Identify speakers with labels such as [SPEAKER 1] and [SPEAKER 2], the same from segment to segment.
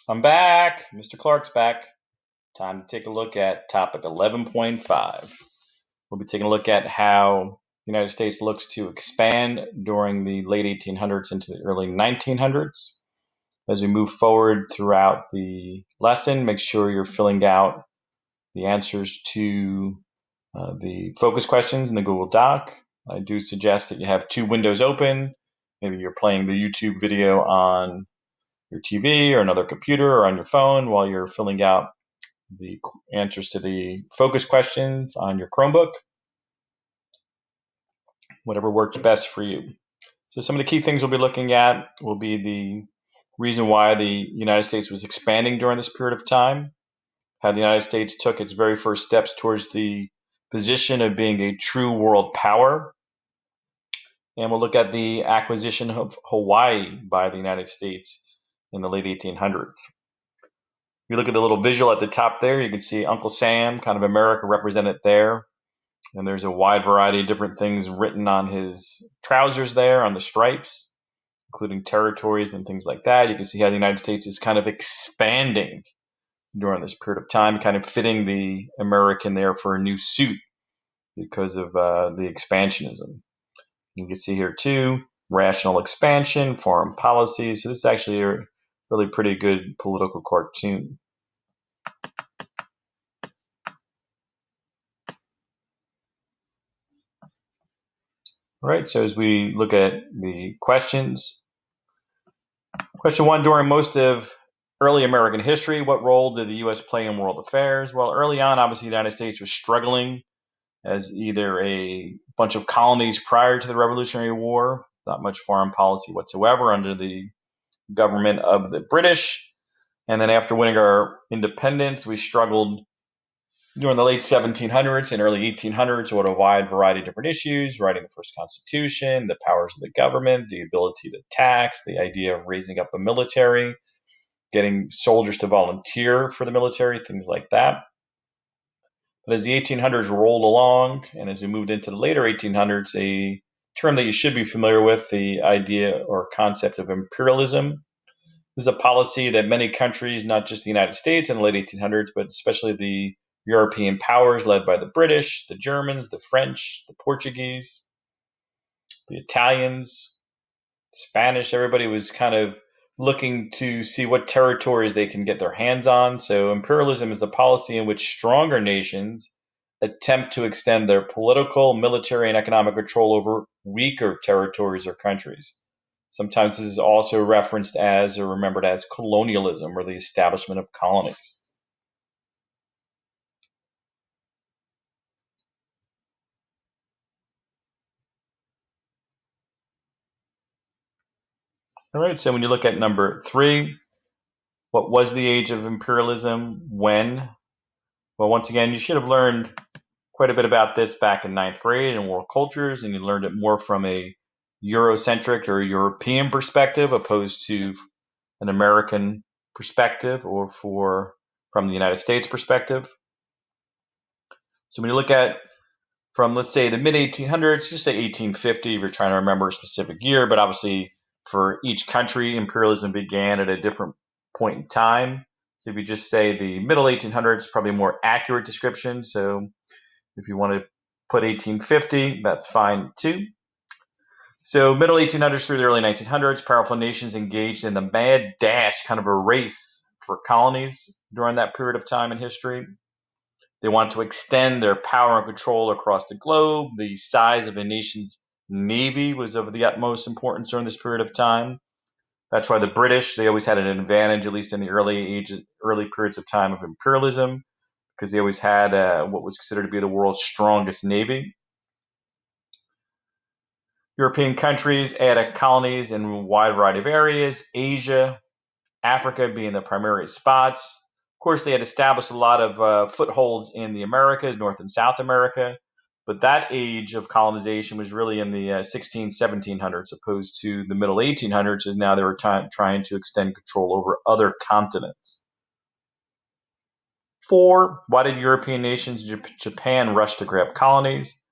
[SPEAKER 1] I'm back. Mr. Clarke's back. Time to take a look at topic 11.5. We'll be taking a look at how the United States looks to expand during the late 1800s into the early 1900s. As we move forward throughout the lesson, make sure you're filling out the answers to the focus questions in the Google Doc. I do suggest that you have two windows open. Maybe you're playing the YouTube video on your TV or another computer or on your phone while you're filling out the answers to the focus questions on your Chromebook, whatever works best for you. So some of the key things we'll be looking at will be the reason why the United States was expanding during this period of time, how the United States took its very first steps towards the position of being a true world power, and we'll look at the acquisition of Hawaii by the United States in the late 1800s. If you look at the little visual at the top there, you can see Uncle Sam, kind of America represented there. And there's a wide variety of different things written on his trousers there, on the stripes, including territories and things like that. You can see how the United States is kind of expanding during this period of time, kind of fitting the American there for a new suit because of the expansionism. You can see here too, rational expansion, foreign policy. So this is actually a really pretty good political cartoon. All right, so as we look at the questions, question one, during most of early American history, what role did the U.S. play in world affairs? Well, early on, obviously, the United States was struggling as either a bunch of colonies prior to the Revolutionary War, not much foreign policy whatsoever under the government of the British. And then after winning our independence, we struggled during the late 1700s and early 1800s with a wide variety of different issues, writing the first constitution, the powers of the government, the ability to tax, the idea of raising up a military, getting soldiers to volunteer for the military, things like that. But as the 1800s rolled along and as we moved into the later 1800s, a term that you should be familiar with, the idea or concept of imperialism. This is a policy that many countries, not just the United States in the late 1800s, but especially the European powers led by the British, the Germans, the French, the Portuguese, the Italians, Spanish, everybody was kind of looking to see what territories they can get their hands on. So imperialism is the policy in which stronger nations attempt to extend their political, military, and economic control over weaker territories or countries. Sometimes this is also referenced as or remembered as colonialism or the establishment of colonies. All right, so when you look at number three, what was the age of imperialism? When? Well, once again, you should have learned quite a bit about this back in ninth grade in world cultures, and you learned it more from a Eurocentric or European perspective opposed to an American perspective or from the United States perspective. So when you look at from, let's say, the mid 1800s, just say 1850 if you're trying to remember a specific year, but obviously for each country, imperialism began at a different point in time. So if you just say the middle 1800s, probably a more accurate description. So if you want to put 1850, that's fine too. So middle 1800s through the early 1900s, powerful nations engaged in the mad dash, kind of a race for colonies during that period of time in history. They wanted to extend their power and control across the globe. The size of a nation's navy was of the utmost importance during this period of time. That's why the British, they always had an advantage, at least in the early periods of time of imperialism, because they always had what was considered to be the world's strongest navy. European countries added colonies in a wide variety of areas, Asia, Africa being the primary spots. Of course, they had established a lot of footholds in the Americas, North and South America, but that age of colonization was really in the 16, 1700s, opposed to the middle 1800s, as now they were trying to extend control over other continents. Four, why did European nations, Japan, rush to grab colonies?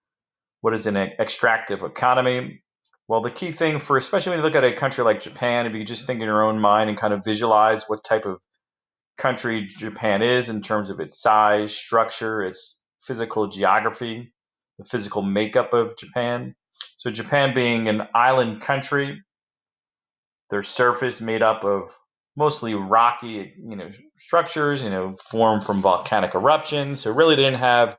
[SPEAKER 1] What is an extractive economy? Well, the key thing for, especially when you look at a country like Japan, if you just think in your own mind and kind of visualize what type of country Japan is in terms of its size, structure, its physical geography, the physical makeup of Japan. So Japan being an island country, their surface made up of mostly rocky, structures, formed from volcanic eruptions. So really they didn't have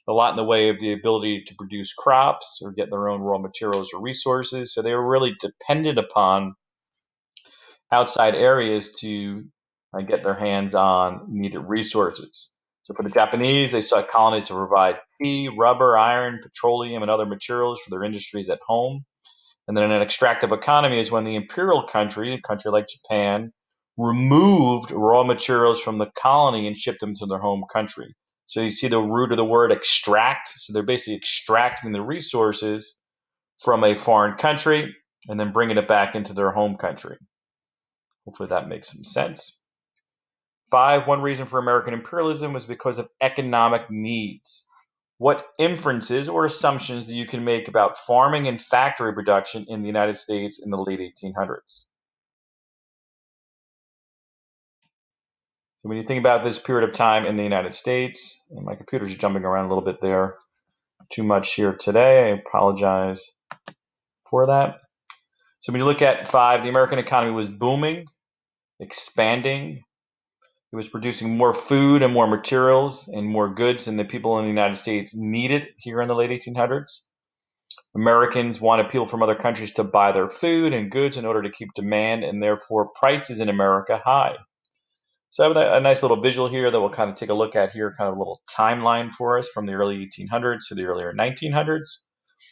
[SPEAKER 1] a lot in the way of the ability to produce crops or get their own raw materials or resources. So they were really dependent upon outside areas to get their hands on needed resources. So for the Japanese, they sought colonies to provide tea, rubber, iron, petroleum, and other materials for their industries at home. And then an extractive economy is when the imperial country, a country like Japan, removed raw materials from the colony and shipped them to their home country. So you see the root of the word extract. So they're basically extracting the resources from a foreign country and then bringing it back into their home country. Hopefully that makes some sense. 5, one reason for American imperialism was because of economic needs. What inferences or assumptions that you can make about farming and factory production in the United States in the late 1800s? So when you think about this period of time in the United States, and my computer's jumping around a little bit there, too much here today. I apologize for that. So when you look at 5, the American economy was booming, expanding. It was producing more food and more materials and more goods than the people in the United States needed here in the late 1800s. Americans wanted people from other countries to buy their food and goods in order to keep demand and therefore prices in America high. So I have a nice little visual here that we'll kind of take a look at here, kind of a little timeline for us from the early 1800s to the earlier 1900s.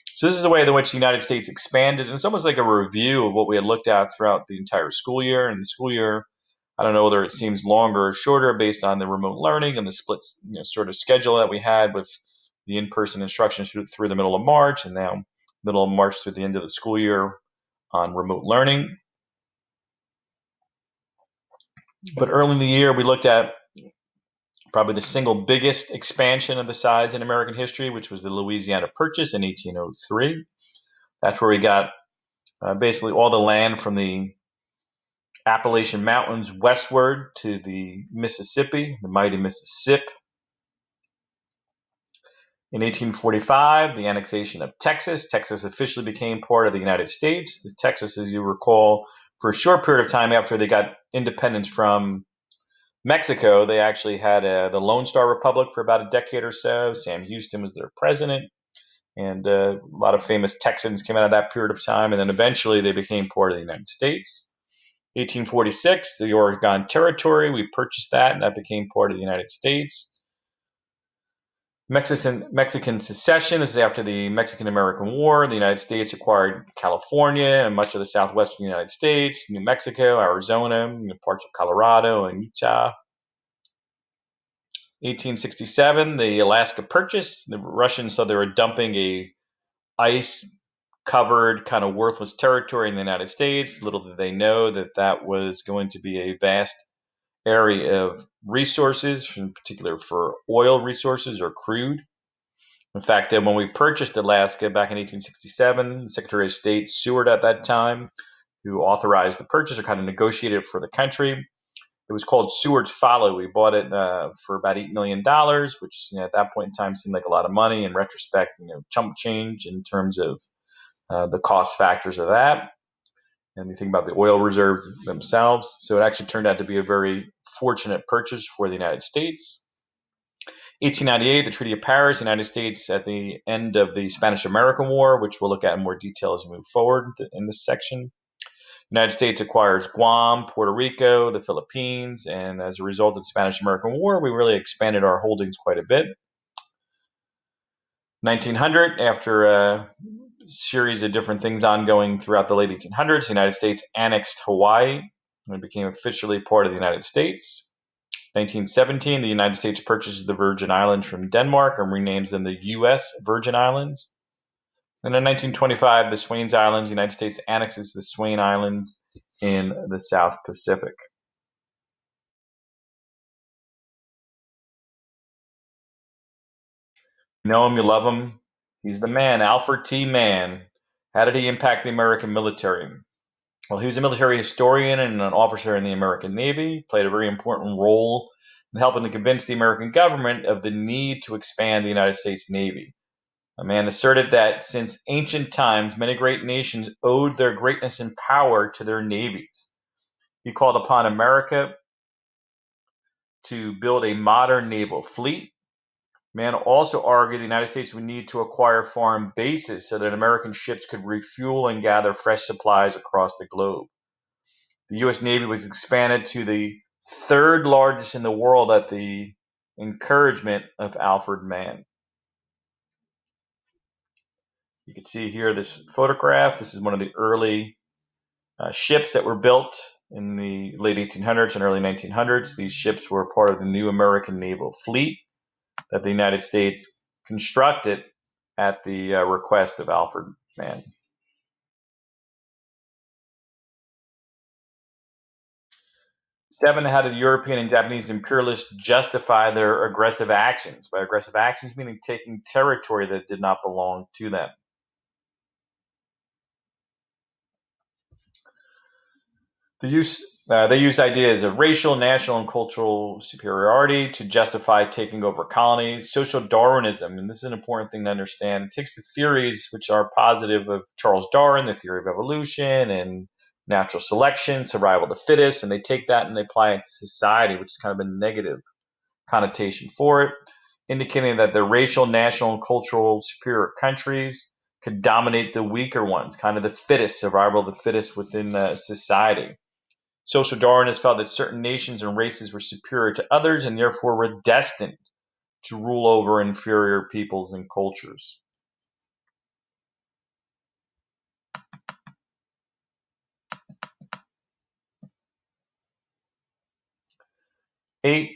[SPEAKER 1] So this is the way in which the United States expanded, and it's almost like a review of what we had looked at throughout the entire school year. And the school year, I don't know whether it seems longer or shorter based on the remote learning and the split, sort of schedule that we had with the in-person instruction through the middle of March, and now middle of March through the end of the school year on remote learning. But early in the year, we looked at probably the single biggest expansion of the size in American history, which was the Louisiana Purchase in 1803. That's where we got basically all the land from the Appalachian Mountains westward to the Mississippi, the mighty Mississippi. In 1845, the annexation of Texas. Texas officially became part of the United States. Texas, as you recall, for a short period of time after they got independence from Mexico, they actually had the Lone Star Republic for about a decade or so. Sam Houston was their president, and a lot of famous Texans came out of that period of time, and then eventually they became part of the United States. 1846, the Oregon Territory, we purchased that, and that became part of the United States. Mexican secession is after the Mexican-American War. The United States acquired California and much of the southwestern United States, New Mexico, Arizona, parts of Colorado and Utah. 1867, the Alaska Purchase. The Russians thought they were dumping a ice-covered, kind of worthless territory in the United States. Little did they know that that was going to be a vast area of resources, in particular for oil resources or crude. In fact, when we purchased Alaska back in 1867, the Secretary of State Seward at that time, who authorized the purchase or kind of negotiated for the country, it was called Seward's Folly. We bought it for about $8 million, which at that point in time seemed like a lot of money. In retrospect, chump change in terms of the cost factors of that. And you think about the oil reserves themselves. So it actually turned out to be a very fortunate purchase for the United States. 1898, the Treaty of Paris, United States at the end of the Spanish-American War, which we'll look at in more detail as we move forward in this section. United States acquires Guam, Puerto Rico, the Philippines, and as a result of the Spanish-American War, we really expanded our holdings quite a bit. 1900, after a series of different things ongoing throughout the late 1800s, the United States annexed Hawaii and it became officially part of the United States. 1917, the United States purchases the Virgin Islands from Denmark and renames them the U.S. Virgin Islands. And in 1925, the Swains Islands, the United States annexes the Swain Islands in the South Pacific. You know him, you love him. He's the man, Alfred T. Mann. How did he impact the American military? Well, he was a military historian and an officer in the American Navy, played a very important role in helping to convince the American government of the need to expand the United States Navy. A man asserted that since ancient times, many great nations owed their greatness and power to their navies. He called upon America to build a modern naval fleet. Man also argued the United States would need to acquire foreign bases so that American ships could refuel and gather fresh supplies across the globe. The U.S. Navy was expanded to the third largest in the world at the encouragement of Alfred Mann. You can see here this photograph. This is one of the early ships that were built in the late 1800s and early 1900s. These ships were part of the new American naval fleet that the United States constructed at the request of Alfred Mann. 7, how did European and Japanese imperialists justify their aggressive actions? By aggressive actions, meaning taking territory that did not belong to them. They used ideas of racial, national, and cultural superiority to justify taking over colonies. Social Darwinism, and this is an important thing to understand, it takes the theories which are positive of Charles Darwin, the theory of evolution and natural selection, survival of the fittest, and they take that and they apply it to society, which is kind of a negative connotation for it, indicating that the racial, national, and cultural superior countries could dominate the weaker ones, kind of the fittest, survival of the fittest within society. Social Darwinists felt that certain nations and races were superior to others and therefore were destined to rule over inferior peoples and cultures. 8,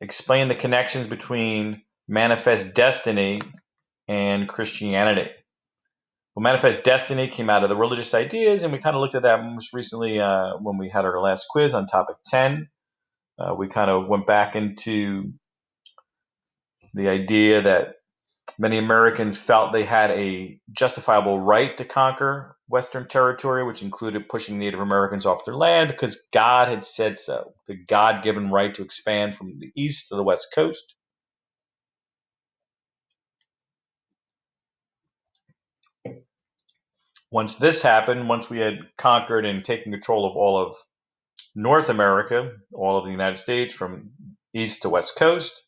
[SPEAKER 1] explain the connections between manifest destiny and Christianity. Well, manifest destiny came out of the religious ideas, and we kind of looked at that most recently when we had our last quiz on topic 10. We kind of went back into the idea that many Americans felt they had a justifiable right to conquer Western territory, which included pushing Native Americans off their land because God had said so. The God given right to expand from the east to the west coast. Once this happened, once we had conquered and taken control of all of North America, all of the United States from east to west coast,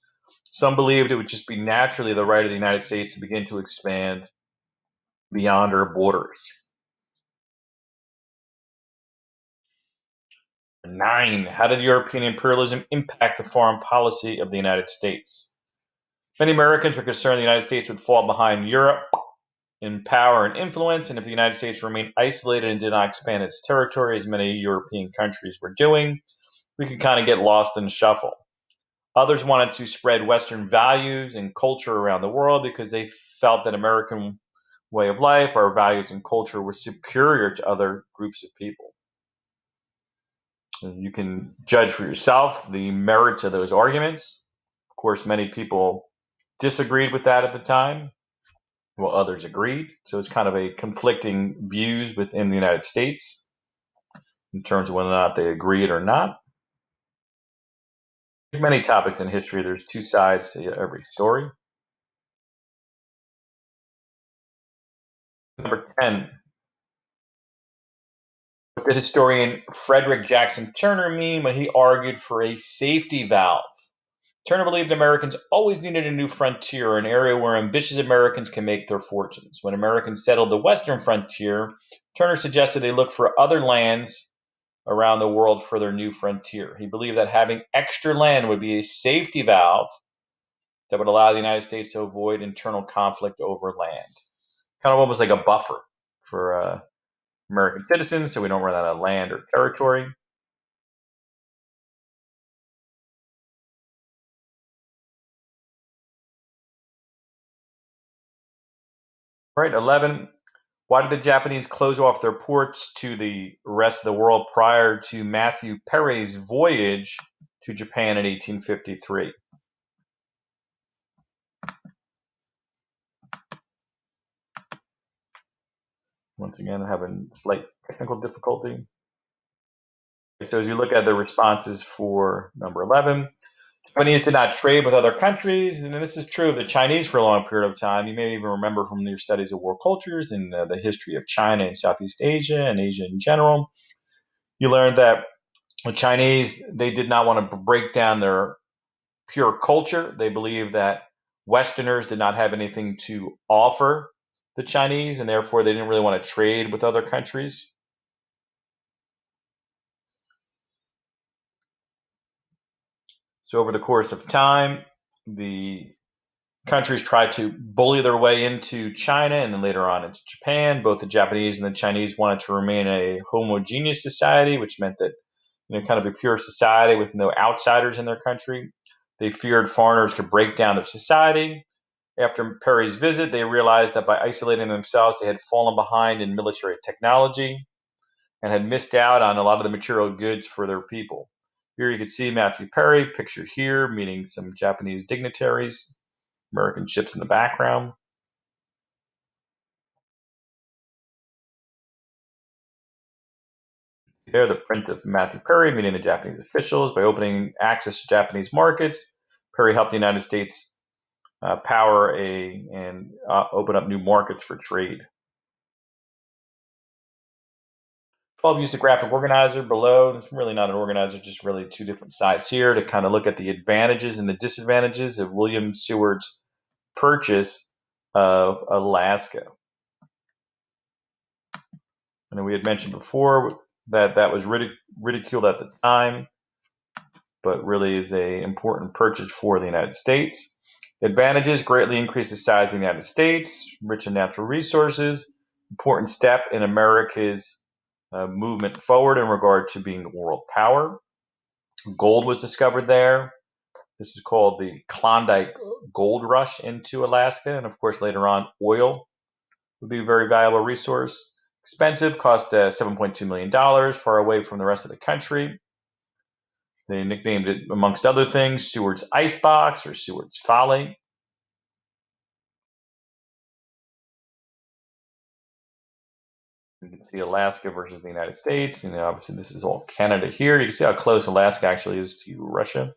[SPEAKER 1] some believed it would just be naturally the right of the United States to begin to expand beyond our borders. 9, how did European imperialism impact the foreign policy of the United States? Many Americans were concerned the United States would fall behind Europe in power and influence, and if the United States remained isolated and did not expand its territory as many European countries were doing, we could kind of get lost in the shuffle. Others wanted to spread Western values and culture around the world because they felt that American way of life, our values and culture were superior to other groups of people. And you can judge for yourself the merits of those arguments. Of course, many people disagreed with that at the time, while others agreed. So it's kind of a conflicting views within the United States in terms of whether or not they agreed or not. Many topics in history, there's two sides to every story. Number 10, what did historian Frederick Jackson Turner mean when he argued for a safety valve? Turner believed Americans always needed a new frontier, an area where ambitious Americans can make their fortunes. When Americans settled the western frontier, Turner suggested they look for other lands around the world for their new frontier. He believed that having extra land would be a safety valve that would allow the United States to avoid internal conflict over land. Kind of almost like a buffer for American citizens so we don't run out of land or territory. Right, 11. Why did the Japanese close off their ports to the rest of the world prior to Matthew Perry's voyage to Japan in 1853? Once again, having slight technical difficulty. So as you look at the responses for number 11, Japanese did not trade with other countries, and this is true of the Chinese for a long period of time. You may even remember from your studies of world cultures and the history of China and Southeast Asia and Asia in general. You learned that the Chinese, they did not want to break down their pure culture. They believed that Westerners did not have anything to offer the Chinese, and therefore they didn't really want to trade with other countries. So over the course of time, the countries tried to bully their way into China and then later on into Japan. Both the Japanese and the Chinese wanted to remain a homogeneous society, which meant that kind of a pure society with no outsiders in their country. They feared foreigners could break down their society. After Perry's visit, they realized that by isolating themselves, they had fallen behind in military technology and had missed out on a lot of the material goods for their people. Here you can see Matthew Perry pictured here meeting some Japanese dignitaries, American ships in the background. Here, the print of Matthew Perry meeting the Japanese officials by opening access to Japanese markets. Perry helped the United States and open up new markets for trade. 12 use a graphic organizer below. It's really not an organizer, just really two different sides here to kind of look at the advantages and the disadvantages of William Seward's purchase of Alaska. And we had mentioned before that that was ridiculed at the time, but really is a important purchase for the United States. Advantages: greatly increase the size of the United States, rich in natural resources, important step in America's movement forward in regard to being a world power. Gold was discovered there. This is called the Klondike Gold Rush into Alaska. And of course, later on, oil would be a very valuable resource. Expensive, cost $7.2 million, far away from the rest of the country. They nicknamed it, amongst other things, Seward's Icebox or Seward's Folly. You can see Alaska versus the United States. Obviously, this is all Canada here. You can see how close Alaska actually is to Russia.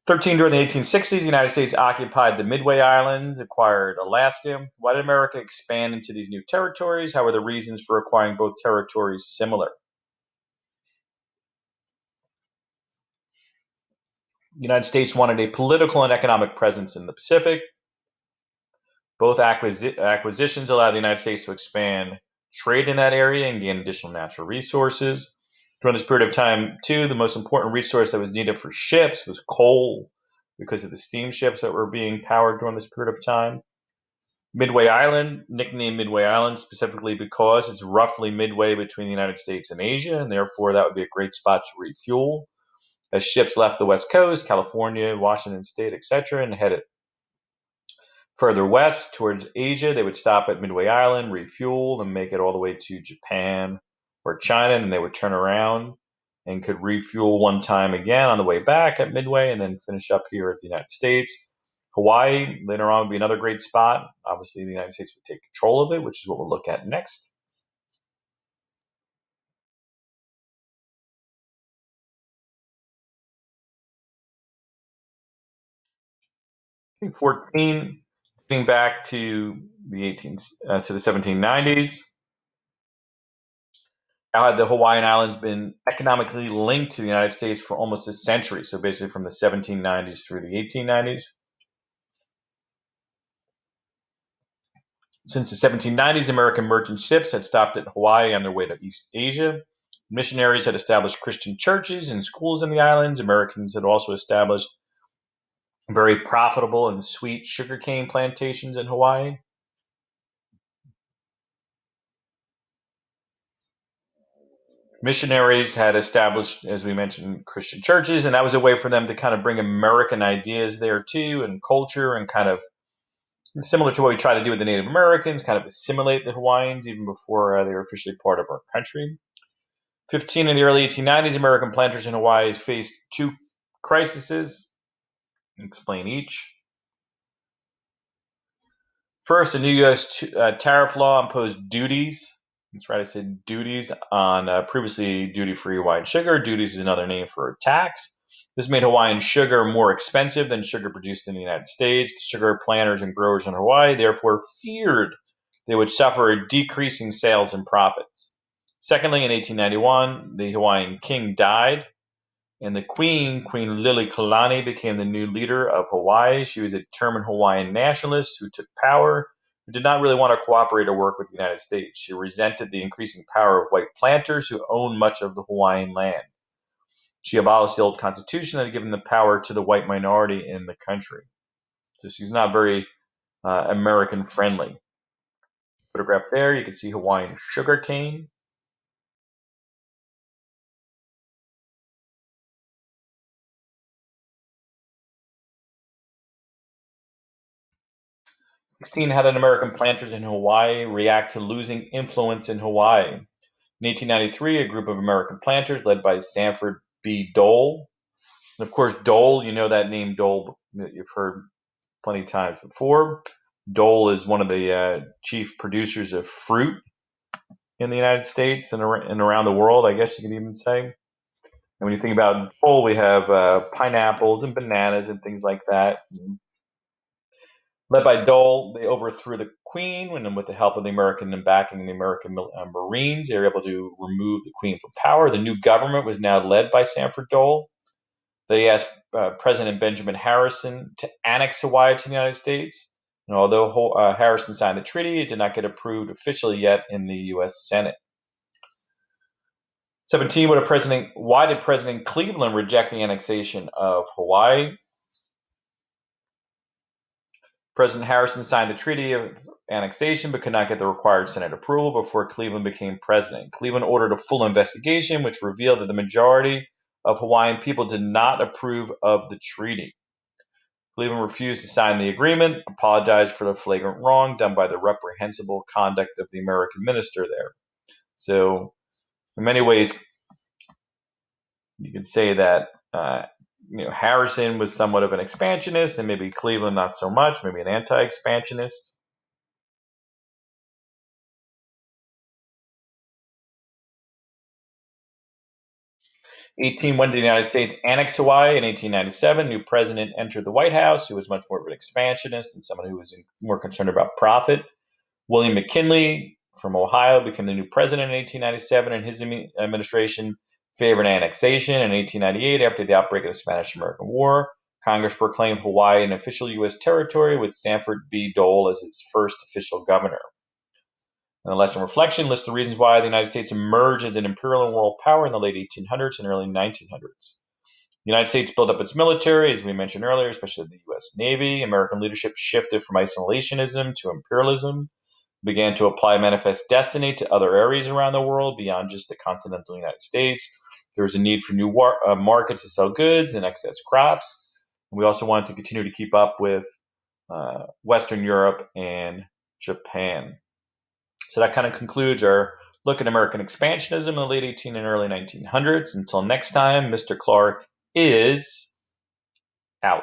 [SPEAKER 1] 13, during the 1860s, the United States occupied the Midway Islands, acquired Alaska. Why did America expand into these new territories? How were the reasons for acquiring both territories similar? The United States wanted a political and economic presence in the Pacific. Both acquisitions allowed the United States to expand trade in that area and gain additional natural resources. During this period of time, too, the most important resource that was needed for ships was coal because of the steamships that were being powered during this period of time. Midway Island, nicknamed Midway Island specifically because it's roughly midway between the United States and Asia, and therefore that would be a great spot to refuel. As ships left the West Coast, California, Washington State, etc., and headed further west towards Asia, they would stop at Midway Island, refuel, and make it all the way to Japan or China, and then they would turn around and could refuel one time again on the way back at Midway, and then finish up here at the United States. Hawaii later on would be another great spot. Obviously, the United States would take control of it, which is what we'll look at next. 14, getting back to the 1790s. How had the Hawaiian Islands been economically linked to the United States for almost a century? So basically from the 1790s through the 1890s. Since the 1790s, American merchant ships had stopped at Hawaii on their way to East Asia. Missionaries had established Christian churches and schools in the islands. Americans had also established very profitable and sweet sugarcane plantations in Hawaii. Missionaries had established, as we mentioned, Christian churches, and that was a way for them to kind of bring American ideas there too, and culture, and kind of similar to what we try to do with the Native Americans, kind of assimilate the Hawaiians even before they were officially part of our country. 15, in the early 1890s, American planters in Hawaii faced two crises. I'll explain each. First, a new U.S. Tariff law imposed duties. That's right, I said duties on previously duty-free Hawaiian sugar. Duties is another name for a tax. This made Hawaiian sugar more expensive than sugar produced in the United States. The sugar planters and growers in Hawaii therefore feared they would suffer a decrease in sales and profits. Secondly, in 1891, the Hawaiian king died, and the Queen Liliuokalani, became the new leader of Hawaii. She was a determined Hawaiian nationalist who took power, who did not really want to cooperate or work with the United States. She resented the increasing power of white planters who owned much of the Hawaiian land. She abolished the old constitution that had given the power to the white minority in the country. So she's not very American friendly. Photograph there, you can see Hawaiian sugarcane. 16. How did American planters in Hawaii react to losing influence in Hawaii? In 1893, a group of American planters led by Sanford B. Dole. And of course, Dole, you know that name Dole that you've heard plenty of times before. Dole is one of the chief producers of fruit in the United States and around the world, I guess you could even say. And when you think about Dole, we have pineapples and bananas and things like that. Led by Dole, they overthrew the Queen, and with the help of the American and backing the American Marines, they were able to remove the Queen from power. The new government was now led by Sanford Dole. They asked President Benjamin Harrison to annex Hawaii to the United States. And although Harrison signed the treaty, it did not get approved officially yet in the U.S. Senate. 17. Why did President Cleveland reject the annexation of Hawaii? President Harrison signed the Treaty of Annexation but could not get the required Senate approval before Cleveland became president. Cleveland ordered a full investigation, which revealed that the majority of Hawaiian people did not approve of the treaty. Cleveland refused to sign the agreement, apologized for the flagrant wrong done by the reprehensible conduct of the American minister there. So, in many ways, you could say that Harrison was somewhat of an expansionist, and maybe Cleveland not so much, maybe an anti-expansionist. 18. When did the United States annex Hawaii? In 1897, new president entered the White House, who was much more of an expansionist and someone who was more concerned about profit. William McKinley from Ohio became the new president in 1897, and his administration favored annexation. In 1898, after the outbreak of the Spanish-American War, Congress proclaimed Hawaii an official U.S. territory with Sanford B. Dole as its first official governor. And the lesson reflection lists the reasons why the United States emerged as an imperial and world power in the late 1800s and early 1900s. The United States built up its military, as we mentioned earlier, especially the U.S. Navy. American leadership shifted from isolationism to imperialism, began to apply manifest destiny to other areas around the world beyond just the continental United States. There was a need for new markets to sell goods and excess crops. And we also wanted to continue to keep up with Western Europe and Japan. So that kind of concludes our look at American expansionism in the late 18 and early 1900s. Until next time, Mr. Clarke is out.